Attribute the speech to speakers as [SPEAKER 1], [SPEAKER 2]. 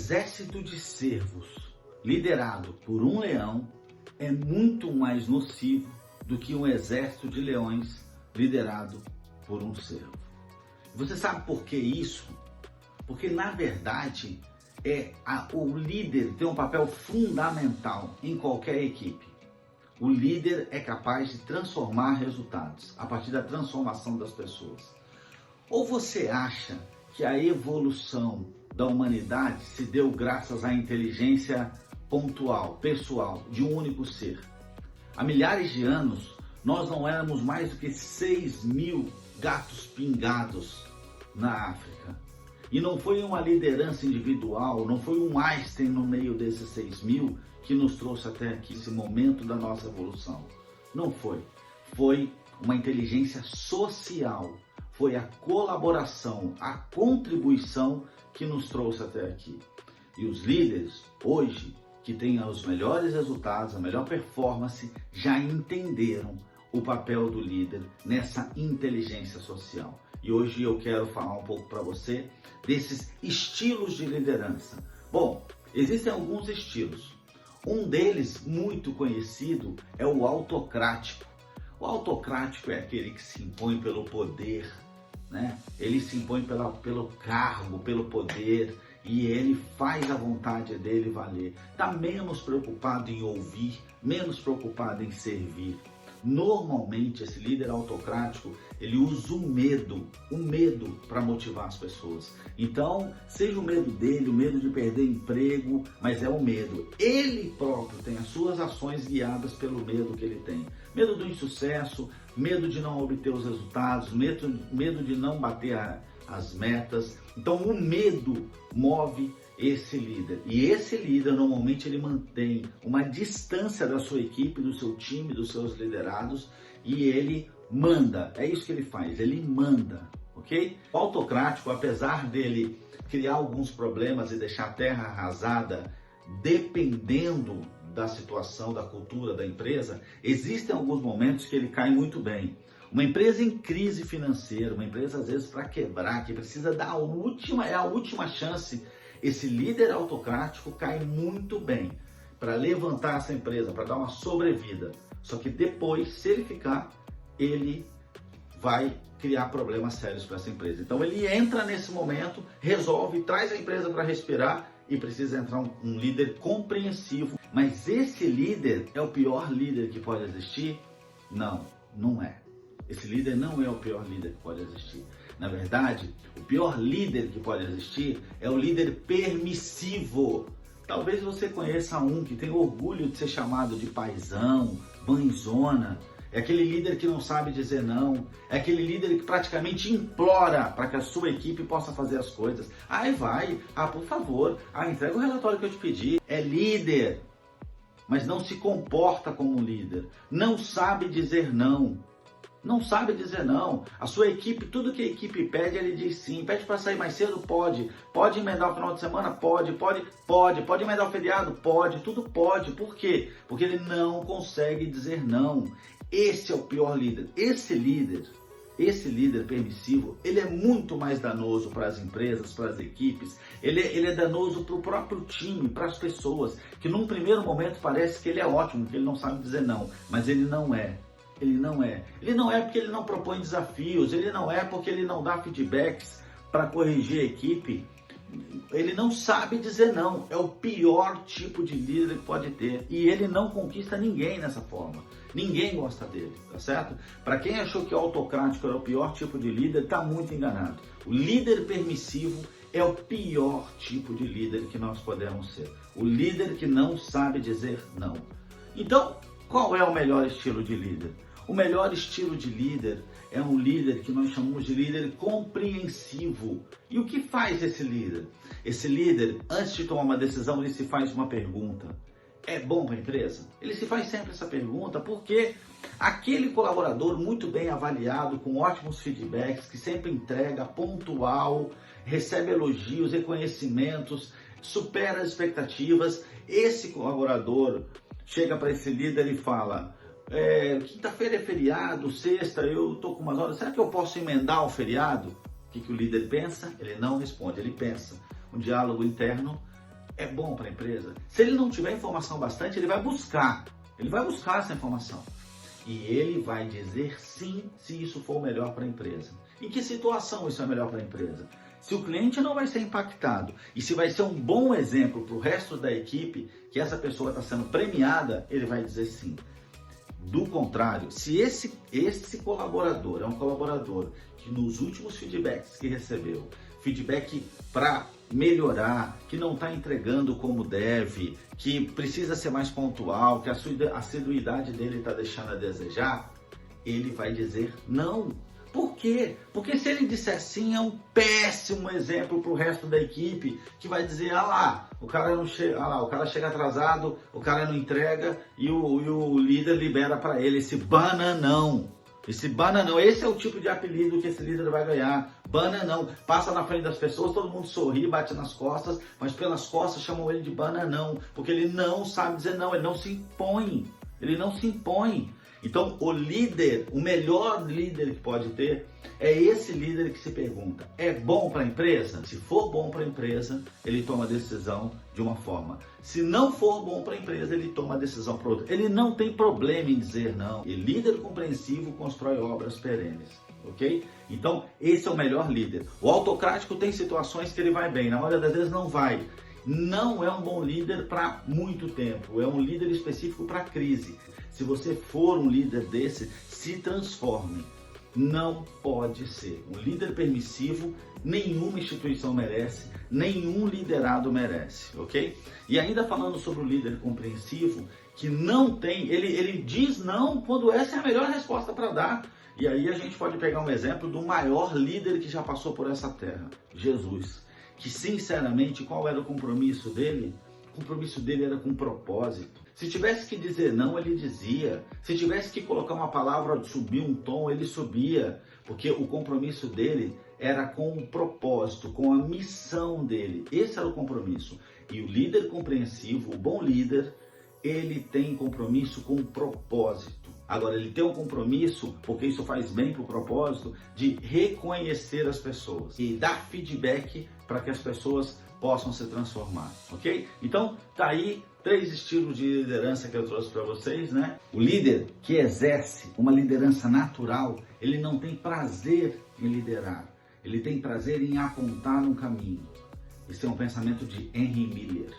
[SPEAKER 1] exército de cervos liderado por um leão é muito mais nocivo do que um exército de leões liderado por um cervo. Você sabe por que isso? Porque na verdade o líder tem um papel fundamental em qualquer equipe. O líder é capaz de transformar resultados a partir da transformação das pessoas. Ou você acha que a evolução da humanidade se deu graças à inteligência pontual, pessoal, de um único ser? Há milhares de anos, nós não éramos mais do que 6.000 gatos pingados na África. E não foi uma liderança individual, não foi um Einstein no meio desses 6.000 que nos trouxe até aqui, esse momento da nossa evolução. Não foi. Foi uma inteligência social. Foi a colaboração, a contribuição que nos trouxe até aqui. E os líderes, hoje, que têm os melhores resultados, a melhor performance, já entenderam o papel do líder nessa inteligência social. E hoje eu quero falar um pouco para você desses estilos de liderança. Bom, existem alguns estilos. Um deles, muito conhecido, é o autocrático. O autocrático é aquele que se impõe pelo poder, né? Ele se impõe pelo cargo, pelo poder, e ele faz a vontade dele valer. Está menos preocupado em ouvir, menos preocupado em servir. Normalmente, esse líder autocrático, ele usa o medo para motivar as pessoas. Então, seja o medo dele, o medo de perder emprego, mas é o medo. Ele próprio tem as suas ações guiadas pelo medo que ele tem. Medo do insucesso, medo de não obter os resultados, medo de não bater as metas. Então, o medo move esse líder. E esse líder, normalmente, ele mantém uma distância da sua equipe, do seu time, dos seus liderados, e ele manda. É isso que ele faz, ele manda, ok? O autocrático, apesar dele criar alguns problemas e deixar a terra arrasada, dependendo da situação, da cultura da empresa, existem alguns momentos que ele cai muito bem. Uma empresa em crise financeira, uma empresa às vezes para quebrar, que precisa da última chance, esse líder autocrático cai muito bem para levantar essa empresa, para dar uma sobrevida. Só que depois, se ele ficar, ele vai criar problemas sérios para essa empresa. Então ele entra nesse momento, resolve, traz a empresa para respirar e precisa entrar um líder compreensivo. Mas esse líder é o pior líder que pode existir? Não, não é. Esse líder não é o pior líder que pode existir. Na verdade, o pior líder que pode existir é o líder permissivo. Talvez você conheça um que tem orgulho de ser chamado de paizão, mãezona. É aquele líder que não sabe dizer não. É aquele líder que praticamente implora para que a sua equipe possa fazer as coisas. Por favor, entrega o relatório que eu te pedi. É líder, mas não se comporta como líder. Não sabe dizer não. Não sabe dizer não. A sua equipe, tudo que a equipe pede, ele diz sim. Pede para sair mais cedo? Pode. Pode emendar o final de semana? Pode. Pode emendar o feriado? Pode. Tudo pode. Por quê? Porque ele não consegue dizer não. Esse é o pior líder. Esse líder permissivo, ele é muito mais danoso para as empresas, para as equipes. Ele é danoso para o próprio time, para as pessoas, que num primeiro momento parece que ele é ótimo, que ele não sabe dizer não, mas ele não é. Ele não é. Ele não é porque ele não propõe desafios, ele não é porque ele não dá feedbacks para corrigir a equipe. Ele não sabe dizer não. É o pior tipo de líder que pode ter. E ele não conquista ninguém dessa forma. Ninguém gosta dele, tá certo? Para quem achou que o autocrático era o pior tipo de líder, está muito enganado. O líder permissivo é o pior tipo de líder que nós podemos ser. O líder que não sabe dizer não. Então, qual é o melhor estilo de líder? O melhor estilo de líder é um líder que nós chamamos de líder compreensivo. E o que faz esse líder? Esse líder, antes de tomar uma decisão, ele se faz uma pergunta. É bom para a empresa? Ele se faz sempre essa pergunta porque aquele colaborador muito bem avaliado, com ótimos feedbacks, que sempre entrega, pontual, recebe elogios, reconhecimentos, supera as expectativas, esse colaborador chega para esse líder e fala: quinta-feira é feriado, sexta, eu estou com umas horas, será que eu posso emendar o feriado? O que o líder pensa? Ele não responde, ele pensa. Um diálogo interno, é bom para a empresa? Se ele não tiver informação bastante, ele vai buscar essa informação. E ele vai dizer sim se isso for melhor para a empresa. Em que situação isso é melhor para a empresa? Se o cliente não vai ser impactado e se vai ser um bom exemplo para o resto da equipe, que essa pessoa está sendo premiada, ele vai dizer sim. Do contrário, se esse colaborador é um colaborador que nos últimos feedbacks que recebeu, feedback para melhorar, que não está entregando como deve, que precisa ser mais pontual, que a assiduidade dele está deixando a desejar, ele vai dizer não. Por quê? Porque se ele disser sim, é um péssimo exemplo para o resto da equipe, que vai dizer, o cara chega atrasado, o cara não entrega e o líder libera para ele esse bananão. Esse é o tipo de apelido que esse líder vai ganhar. Bananão. Passa na frente das pessoas, todo mundo sorri, bate nas costas, mas pelas costas chamam ele de bananão, porque ele não sabe dizer não, ele não se impõe. Então, o melhor líder que pode ter é esse líder que se pergunta, é bom para a empresa? Se for bom para a empresa, ele toma a decisão de uma forma. Se não for bom para a empresa, ele toma a decisão para outra. Ele não tem problema em dizer não. E líder compreensivo constrói obras perenes, ok? Então, esse é o melhor líder. O autocrático tem situações que ele vai bem, na maioria das vezes não vai. Não é um bom líder para muito tempo, é um líder específico para crise. Se você for um líder desse, se transforme. Não pode ser. Um líder permissivo, nenhuma instituição merece, nenhum liderado merece, ok? E ainda falando sobre o líder compreensivo, que não tem, ele diz não quando essa é a melhor resposta para dar. E aí a gente pode pegar um exemplo do maior líder que já passou por essa terra, Jesus. Que sinceramente, qual era o compromisso dele? O compromisso dele era com propósito. Se tivesse que dizer não, ele dizia. Se tivesse que colocar uma palavra, subir um tom, ele subia. Porque o compromisso dele era com o propósito, com a missão dele. Esse era o compromisso. E o líder compreensivo, o bom líder, ele tem compromisso com o propósito. Agora, ele tem um compromisso, porque isso faz bem para o propósito, de reconhecer as pessoas e dar feedback para que as pessoas possam se transformar, ok? Então, tá aí 3 estilos de liderança que eu trouxe para vocês, né? O líder que exerce uma liderança natural, ele não tem prazer em liderar, ele tem prazer em apontar um caminho. Esse é um pensamento de Henry Miller.